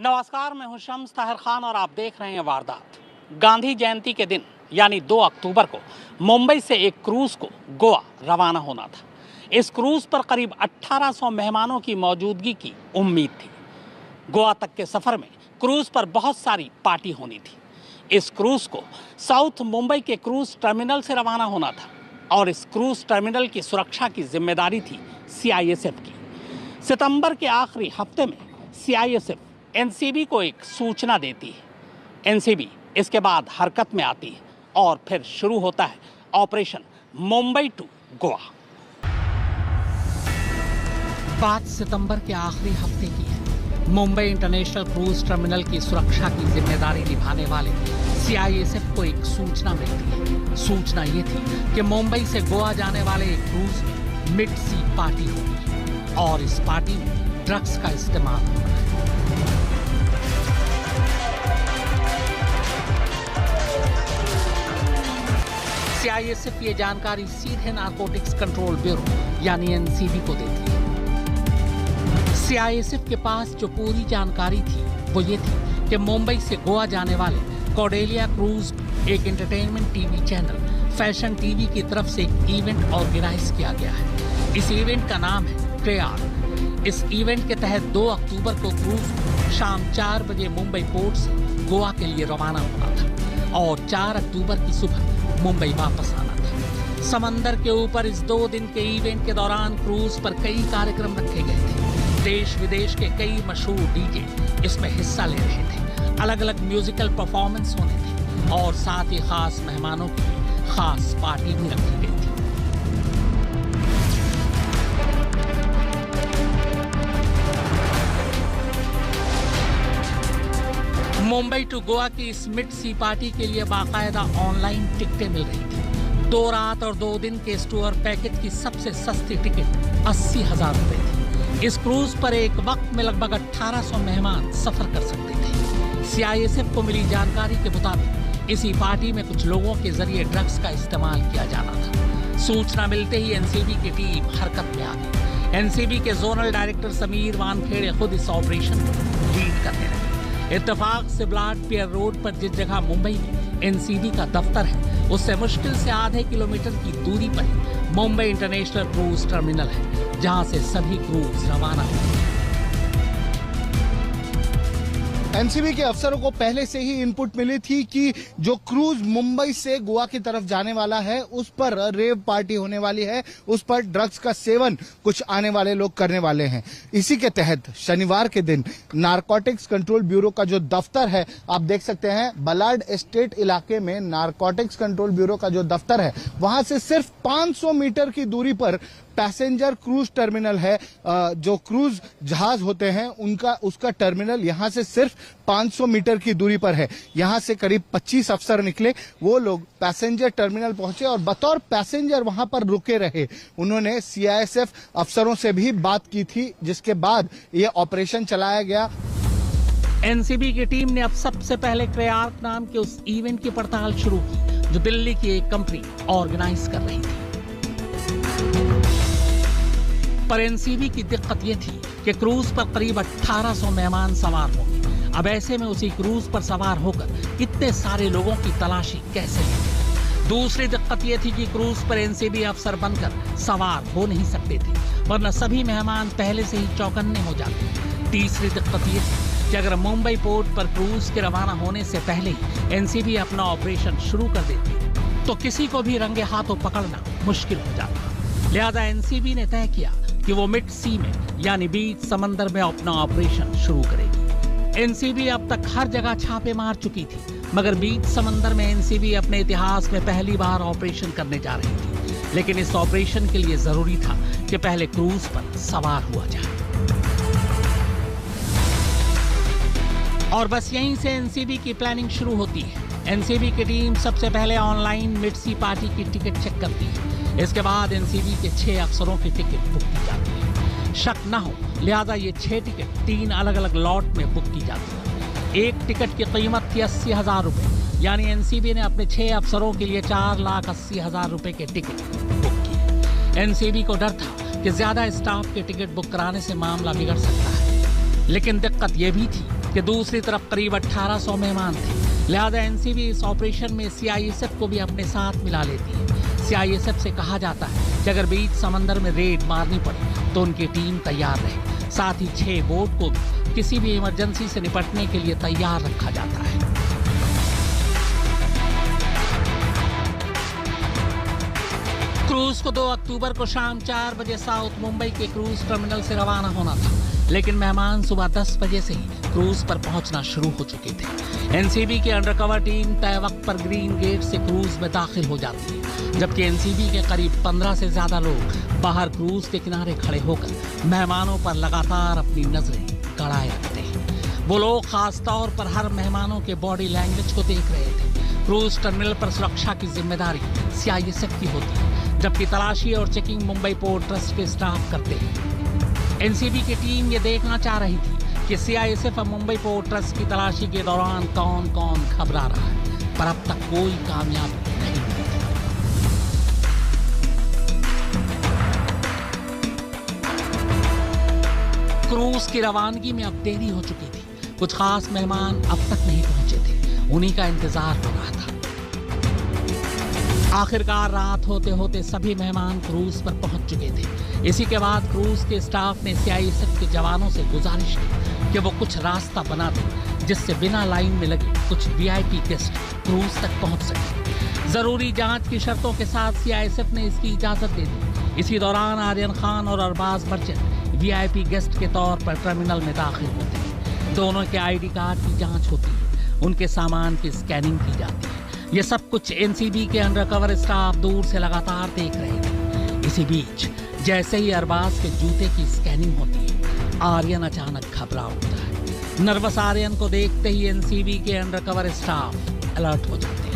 नमस्कार, मैं हूं शम्स ताहिर खान और आप देख रहे हैं वारदात। गांधी जयंती के दिन यानी 2 अक्टूबर को मुंबई से एक क्रूज को गोवा रवाना होना था। इस क्रूज पर करीब 1800 मेहमानों की मौजूदगी की उम्मीद थी। गोवा तक के सफर में क्रूज पर बहुत सारी पार्टी होनी थी। इस क्रूज को साउथ मुंबई के क्रूज टर्मिनल से रवाना होना था और इस क्रूज टर्मिनल की सुरक्षा की जिम्मेदारी थी CISF की। सितंबर के आखिरी हफ्ते में CISF NCB को एक सूचना देती है। NCB इसके बाद हरकत में आती है और फिर शुरू होता है ऑपरेशन मुंबई टू गोवा। 5 सितंबर के आखिरी हफ्ते की है। मुंबई इंटरनेशनल क्रूज टर्मिनल की सुरक्षा की जिम्मेदारी निभाने वाले CISF को एक सूचना मिलती है। सूचना ये थी कि मुंबई से गोवा जाने वाले एक क्रूज में मिड सी पार्टी होगी और इस पार्टी में ड्रग्स का इस्तेमाल होगा। CISF ये जानकारी सीधे नारकोटिक्स कंट्रोल ब्यूरो यानी NCB को देती है। CISF के पास जो पूरी जानकारी थी वो ये थी कि मुंबई से गोवा जाने वाले कॉर्डेलिया क्रूज एक entertainment TV channel fashion TV की तरफ से एक इवेंट ऑर्गेनाइज किया गया है। इस इवेंट का नाम है क्रेआर। इस इवेंट के तहत 2 अक्टूबर को क्रूज शाम 4 बजे मुंबई पोर्ट से गोवा के लिए रवाना होना था और 4 अक्टूबर की सुबह मुंबई वापस आना था। समंदर के ऊपर इस 2 दिन के इवेंट के दौरान क्रूज पर कई कार्यक्रम रखे गए थे। देश विदेश के कई मशहूर डीजे इसमें हिस्सा ले रहे थे। अलग अलग म्यूजिकल परफॉर्मेंस होने थे और साथ ही खास मेहमानों की खास पार्टी भी रखी गई थी। मुंबई टू गोवा की इस मिड सी पार्टी के लिए बाकायदा ऑनलाइन टिकटें मिल रही थी। 2 रात और 2 दिन के इस टूर पैकेज की सबसे सस्ती टिकट 80,000 रुपए थी। इस क्रूज पर एक वक्त में लगभग 1800 मेहमान सफर कर सकते थे। CISF को मिली जानकारी के मुताबिक इसी पार्टी में कुछ लोगों के जरिए ड्रग्स का इस्तेमाल किया जाना था। सूचना मिलते ही NCB की टीम हरकत में आ गई। NCB के जोनल डायरेक्टर समीर वानखेड़े खुद इस ऑपरेशन को लीड करने लगे। इत्तेफाक से ब्लाड पियर रोड पर जिस जगह मुंबई में NCB का दफ्तर है उससे मुश्किल से आधे किलोमीटर की दूरी पर ही मुंबई इंटरनेशनल क्रूज टर्मिनल है, जहां से सभी क्रूज रवाना होंगे। NCB के अफसरों को पहले से ही इनपुट मिली थी कि जो क्रूज मुंबई से गोवा की तरफ जाने वाला है उस पर रेव पार्टी होने वाली है, उस पर ड्रग्स का सेवन कुछ आने वाले लोग करने वाले हैं। इसी के तहत शनिवार के दिन नारकोटिक्स कंट्रोल ब्यूरो का जो दफ्तर है, आप देख सकते हैं बलाड एस्टेट इलाके में नारकोटिक्स कंट्रोल ब्यूरो का जो दफ्तर है वहां से सिर्फ 500 मीटर की दूरी पर पैसेंजर क्रूज टर्मिनल है। जो क्रूज जहाज होते हैं उसका टर्मिनल यहां से सिर्फ 500 मीटर की दूरी पर है। यहां से करीब 25 अफसर निकले, वो लोग पैसेंजर टर्मिनल पहुंचे और बतौर पैसेंजर वहां पर रुके रहे। उन्होंने CISF अफसरों से भी बात की थी, जिसके बाद ये ऑपरेशन चलाया गया। NCB की टीम ने अब सबसे पहले क्रेआर नाम के उस इवेंट की पड़ताल शुरू की जो दिल्ली की एक कंपनी ऑर्गेनाइज कर रही थी। पर NCB की दिक्कत यह थी कि क्रूज पर करीब 1800 मेहमान सवार होंगे। अब ऐसे में उसी क्रूज पर सवार होकर इतने सारे लोगों की तलाशी कैसे लेंगे। दूसरी दिक्कत यह थी कि क्रूज पर NCB अफसर बनकर सवार हो नहीं सकते थे, वरना सभी मेहमान पहले से ही चौकन्ने हो जाते। तीसरी दिक्कत यह थी कि अगर मुंबई पोर्ट पर क्रूज के रवाना होने से पहले ही NCB अपना ऑपरेशन शुरू कर देती तो किसी को भी रंगे हाथों पकड़ना मुश्किल हो जाता। लिहाजा NCB ने तय किया कि वो मिड सी में यानी बीच समंदर में अपना ऑपरेशन शुरू करेगी। NCB अब तक हर जगह छापे मार चुकी थी, मगर बीच समंदर में NCB अपने इतिहास में पहली बार ऑपरेशन करने जा रही थी। लेकिन इस ऑपरेशन के लिए जरूरी था कि पहले क्रूज पर सवार हुआ जाए। और बस यहीं से NCB की प्लानिंग शुरू होती है। NCB की टीम सबसे पहले ऑनलाइन मिड सी पार्टी की टिकट चेक करती है। इसके बाद NCB के 6 अफसरों की टिकट बुक की जाती है। शक न हो लिहाजा ये 6 टिकट 3 अलग अलग लॉट में बुक की जाती है। एक टिकट की कीमत थी 80,000 रुपए, यानी NCB ने अपने 6 अफसरों के लिए 4,80,000 रुपए के टिकट बुक किए। NCB को डर था कि ज्यादा स्टाफ के टिकट बुक कराने से मामला बिगड़ सकता है, लेकिन दिक्कत यह भी थी कि दूसरी तरफ करीब 1800 मेहमान थे। लिहाजा एनसीबी इस ऑपरेशन में सीआईएसएफ को भी अपने साथ मिला लेती है। सीआईएसएफ से कहा जाता है कि अगर बीच समंदर में रेड मारनी पड़े तो उनकी टीम तैयार रहे। साथ ही 6 बोट को भी किसी भी इमरजेंसी से निपटने के लिए तैयार रखा जाता है। क्रूज को 2 अक्टूबर को शाम 4 बजे साउथ मुंबई के क्रूज टर्मिनल से रवाना होना था, लेकिन मेहमान सुबह 10 बजे से ही क्रूज पर पहुंचना शुरू हो चुके थे। एनसीबी की अंडरकवर टीम तय वक्त पर ग्रीन गेट से क्रूज में दाखिल हो जाती है, जबकि एनसीबी के करीब 15 से ज्यादा लोग बाहर क्रूज के किनारे खड़े होकर मेहमानों पर लगातार अपनी नजरें गड़ाए रखते हैं। वो लोग खास तौर पर हर मेहमानों के बॉडी लैंग्वेज को देख रहे थे। क्रूज टर्मिनल पर सुरक्षा की जिम्मेदारी सीआईएसएफ की होती है, जबकि तलाशी और चेकिंग मुंबई पोर्ट ट्रस्ट के स्टाफ करते हैं। एनसीबी की टीम ये देखना चाह रही थी कि सीआईएसएफ अब मुंबई पोर्ट ट्रस्ट की तलाशी के दौरान कौन कौन घबरा रहा है, पर अब तक कोई कामयाबी नहीं मिली। क्रूज की रवानगी में अब देरी हो चुकी थी। कुछ खास मेहमान अब तक नहीं पहुंचे थे, उन्हीं का इंतजार हो रहा था। आखिरकार रात होते होते सभी मेहमान क्रूज पर पहुंच चुके थे। इसी के बाद क्रूज के स्टाफ ने सीआईएसएफ के जवानों से गुजारिश की कि वो कुछ रास्ता बना दें, जिससे बिना लाइन में लगे कुछ वीआईपी गेस्ट क्रूज तक पहुंच सके। जरूरी जांच की शर्तों के साथ सीआईएसएफ ने इसकी इजाजत दे दी। इसी दौरान आर्यन खान और अरबाज मर्चेंट वीआईपी गेस्ट के तौर पर टर्मिनल में दाखिल होते हैं। दोनों के आईडी कार्ड की जांच होती है, उनके सामान की स्कैनिंग की जाती है। ये सब कुछ एनसीबी के अंडरकवर स्टाफ दूर से लगातार देख रहे थे। इसी बीच जैसे ही अरबाज के जूते की स्कैनिंग होती है, आर्यन अचानक घबरा उठता है। नर्वस आर्यन को देखते ही एनसीबी के अंडरकवर स्टाफ अलर्ट हो जाते हैं।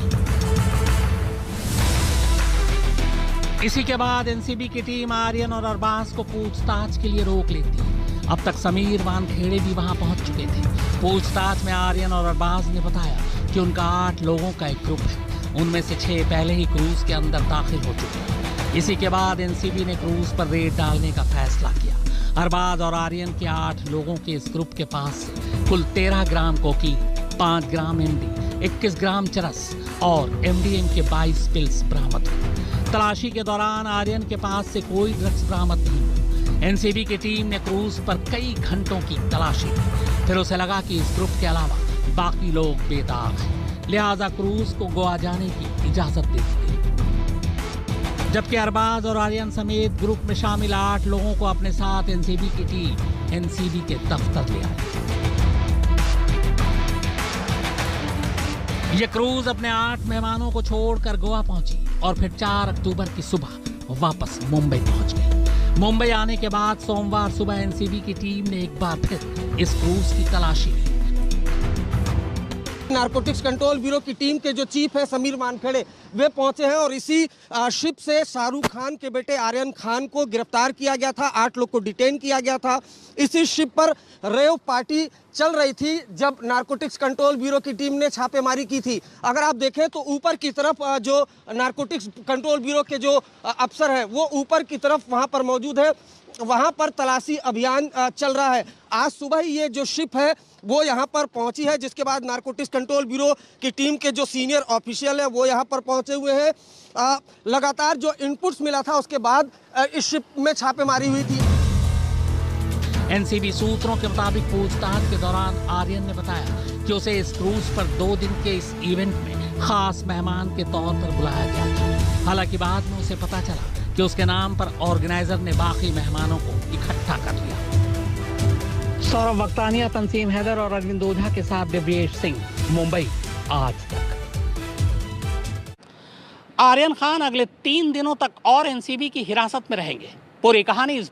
इसी के बाद एनसीबी की टीम आर्यन और अरबाज को पूछताछ के लिए रोक लेती है। अब तक समीर वानखेड़े भी वहां पहुंच चुके थे। पूछताछ में आर्यन और अरबाज ने बताया कि उनका 8 लोगों का एक ग्रुप है, उनमें से 6 पहले ही क्रूज के अंदर दाखिल हो चुके हैं। इसी के बाद एनसीबी ने क्रूज पर रेड डालने का फैसला किया। अरबाज और आर्यन के 8 लोगों के इस ग्रुप के पास से कुल 13 ग्राम कोकीन, 5 ग्राम एमडी, 21 ग्राम चरस और एमडीएम के 22 पिल्स बरामद हुए। तलाशी के दौरान आर्यन के पास से कोई ड्रग्स बरामद नहीं हुआ। एनसीबी की टीम ने क्रूज पर कई घंटों की तलाशी की। फिर उसे लगा कि इस ग्रुप के अलावा बाकी लोग बेदाग हैं, लिहाजा क्रूज को गोवा जाने की इजाजत दे दी गई। जबकि अरबाज और आर्यन समेत ग्रुप में शामिल 8 लोगों को अपने साथ एनसीबी की टीम एनसीबी के दफ्तर ले आई। ये क्रूज अपने 8 मेहमानों को छोड़कर गोवा पहुंची और फिर 4 अक्टूबर की सुबह वापस मुंबई पहुंच गई। मुंबई आने के बाद सोमवार सुबह एनसीबी की टीम ने एक बार फिर इस क्रूज की तलाशी ली। नारकोटिक्स कंट्रोल ब्यूरो की टीम के जो चीफ है समीर वानखेड़े, वे पहुंचे हैं और इसी शिप से शाहरुख खान के बेटे आर्यन खान को गिरफ्तार किया गया था। 8 लोग को डिटेन किया गया था। इसी शिप पर रेव पार्टी चल रही थी जब नारकोटिक्स कंट्रोल ब्यूरो की टीम ने छापेमारी की थी। अगर आप देखें तो ऊपर की तरफ जो नारकोटिक्स कंट्रोल ब्यूरो के जो अफसर है वो ऊपर की तरफ वहां पर मौजूद है। वहां पर तलाशी अभियान चल रहा है। आज सुबह ही ये जो शिप है वो यहाँ पर पहुंची है, जिसके बाद नारकोटिक्स कंट्रोल ब्यूरो की टीम के जो सीनियर ऑफिशियल है वो यहाँ पर पहुंचे हुए हैं। लगातार जो इनपुट्स मिला था उसके बाद इस शिप में छापेमारी हुई थी। एनसीबी सूत्रों के मुताबिक पूछताछ के दौरान आर्यन ने बताया कि उसे इस क्रूज पर 2 दिन के इस इवेंट में खास मेहमान के तौर पर बुलाया गया था। हालांकि बाद में उसे पता चला कि उसके नाम पर ऑर्गेनाइजर ने बाकी मेहमानों को इकट्ठा कर लिया। सौरभ वक्तानिया, तंसीम हैदर और अरविंद ओझा के साथ दिव्येश सिंह, मुंबई आज तक। आर्यन खान अगले 3 दिनों तक और एनसीबी की हिरासत में रहेंगे। पूरी कहानी इस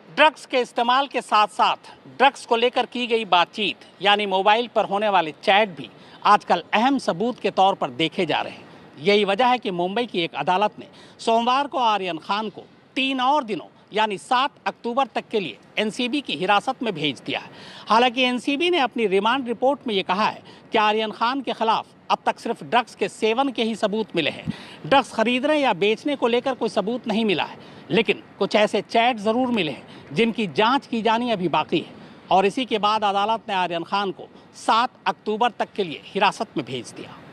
ड्रग्स के इस्तेमाल के साथ साथ ड्रग्स को लेकर की गई बातचीत यानी मोबाइल पर होने वाले चैट भी आजकल अहम सबूत के तौर पर देखे जा रहे हैं। यही वजह है कि मुंबई की एक अदालत ने सोमवार को आर्यन खान को 3 और दिनों यानी 7 अक्टूबर तक के लिए एनसीबी की हिरासत में भेज दिया है। हालांकि एनसीबी ने अपनी रिमांड रिपोर्ट में ये कहा है कि आर्यन खान के खिलाफ अब तक सिर्फ ड्रग्स के सेवन के ही सबूत मिले हैं। ड्रग्स खरीदने या बेचने को लेकर कोई सबूत नहीं मिला है, लेकिन कुछ ऐसे चैट जरूर मिले हैं जिनकी जांच की जानी अभी बाकी है। और इसी के बाद अदालत ने आर्यन खान को 7 अक्टूबर तक के लिए हिरासत में भेज दिया।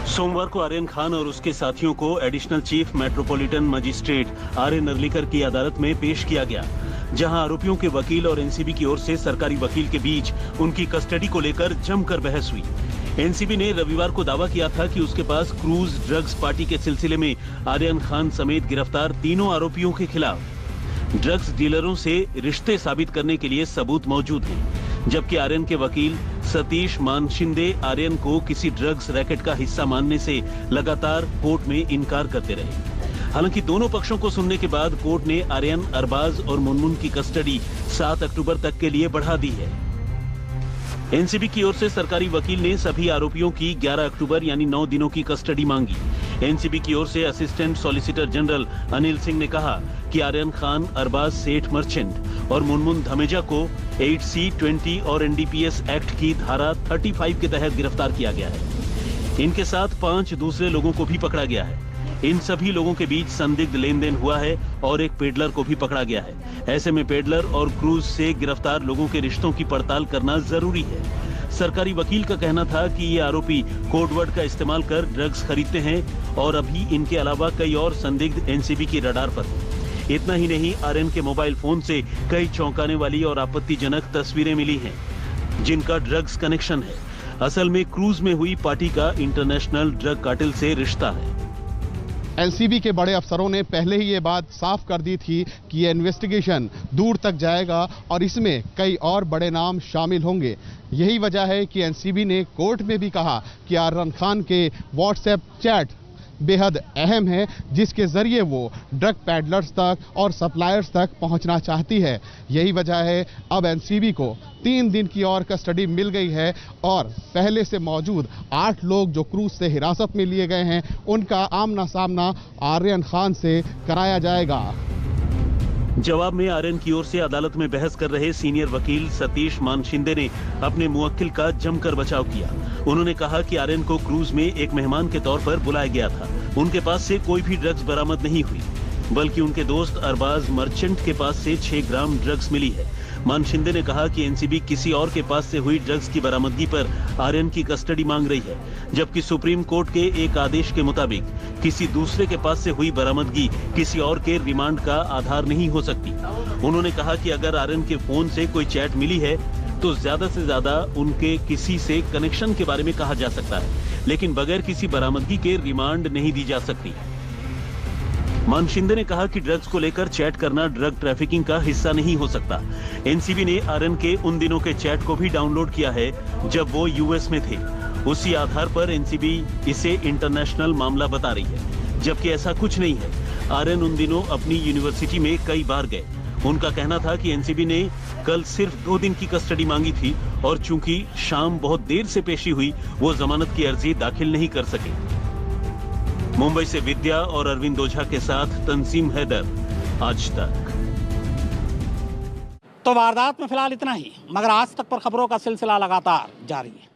सोमवार को आर्यन खान और उसके साथियों को additional chief metropolitan magistrate R N Arlikar की अदालत में पेश किया गया, जहां आरोपियों के वकील और एनसीबी की ओर से सरकारी वकील के बीच उनकी कस्टडी को लेकर जमकर बहस हुई। एनसीबी ने रविवार को दावा किया था कि उसके पास क्रूज ड्रग्स पार्टी के सिलसिले में आर्यन खान समेत गिरफ्तार तीनों आरोपियों के खिलाफ ड्रग्स डीलरों से रिश्ते साबित करने के लिए सबूत मौजूद हैं, जबकि आर्यन के वकील सतीश मानशिंदे आर्यन को किसी ड्रग्स रैकेट का हिस्सा मानने से लगातार कोर्ट में इनकार करते रहे। हालांकि दोनों पक्षों को सुनने के बाद कोर्ट ने आर्यन, अरबाज और मुनमुन की कस्टडी 7 अक्टूबर तक के लिए बढ़ा दी है। एनसीबी की ओर से सरकारी वकील ने सभी आरोपियों की 11 अक्टूबर यानी 9 दिनों की कस्टडी मांगी। एनसीबी की ओर से assistant solicitor general Anil Singh ने कहा कि आर्यन खान, अरबाज सेठ मर्चेंट और मुनमुन धमेजा को 8C20 और एनडीपीएस एक्ट की धारा 35 के तहत गिरफ्तार किया गया है। इनके साथ 5 दूसरे लोगों को भी पकड़ा गया है। इन सभी लोगों के बीच संदिग्ध लेन देन हुआ है और एक पेडलर को भी पकड़ा गया है। ऐसे में पेडलर और क्रूज से गिरफ्तार लोगों के रिश्तों की पड़ताल करना जरूरी है। सरकारी वकील का कहना था कि ये आरोपी कोडवर्ड का इस्तेमाल कर ड्रग्स खरीदते हैं और अभी इनके अलावा कई और संदिग्ध एनसीबी की रडार पर हैं। इतना ही नहीं, आर्यन के मोबाइल फोन से कई चौंकाने वाली और आपत्तिजनक तस्वीरें मिली हैं, जिनका ड्रग्स कनेक्शन है। असल में क्रूज में हुई पार्टी का इंटरनेशनल ड्रग कार्टेल से रिश्ता है। एनसीबी के बड़े अफसरों ने पहले ही ये बात साफ कर दी थी कि ये इन्वेस्टिगेशन दूर तक जाएगा और इसमें कई और बड़े नाम शामिल होंगे। यही वजह है कि एनसीबी ने कोर्ट में भी कहा कि आर्यन खान के व्हाट्सएप चैट बेहद अहम है, जिसके जरिए वो ड्रग पैडलर्स तक और सप्लायर्स तक पहुंचना चाहती है। यही वजह है अब एनसीबी को 3 दिन की और कस्टडी मिल गई है और पहले से मौजूद 8 लोग जो क्रूज से हिरासत में लिए गए हैं, उनका आमना सामना आर्यन खान से कराया जाएगा। जवाब में आर्यन की ओर से अदालत में बहस कर रहे सीनियर वकील सतीश मानशिंदे ने अपने मुवक्किल का जमकर बचाव किया। उन्होंने कहा कि आर्यन को क्रूज में एक मेहमान के तौर पर बुलाया गया था। उनके पास से कोई भी ड्रग्स बरामद नहीं हुई, बल्कि उनके दोस्त अरबाज मर्चेंट के पास से 6 ग्राम ड्रग्स मिली है। मानशिंदे ने कहा कि एनसीबी किसी और के पास से हुई ड्रग्स की बरामदगी पर आर्यन की कस्टडी मांग रही है, जबकि सुप्रीम कोर्ट के एक आदेश के मुताबिक किसी दूसरे के पास से हुई बरामदगी किसी और के रिमांड का आधार नहीं हो सकती। उन्होंने कहा कि अगर आर्यन के फोन से कोई चैट मिली है तो ज्यादा से ज्यादा उनके किसी से कनेक्शन के बारे में कहा जा सकता है, लेकिन बगैर किसी बरामदगी के रिमांड नहीं दी जा सकती। मानशिंदे ने कहा कि ड्रग्स को लेकर चैट करना ड्रग ट्रैफिकिंग का हिस्सा नहीं हो सकता। एनसीबी ने आर्यन के उन दिनों के चैट को भी डाउनलोड किया है जब वो यूएस में थे। उसी आधार पर एनसीबी इसे इंटरनेशनल मामला बता रही है, जबकि ऐसा कुछ नहीं है। आर्यन उन दिनों अपनी यूनिवर्सिटी में कई बार गए। उनका कहना था कि एनसीबी ने कल सिर्फ 2 दिन की कस्टडी मांगी थी और चूंकि शाम बहुत देर से पेशी हुई, वो जमानत की अर्जी दाखिल नहीं कर सके। मुंबई से विद्या और अरविंद ओझा के साथ तंसीम हैदर, आज तक। तो वारदात में फिलहाल इतना ही, मगर आज तक पर खबरों का सिलसिला लगातार जारी है।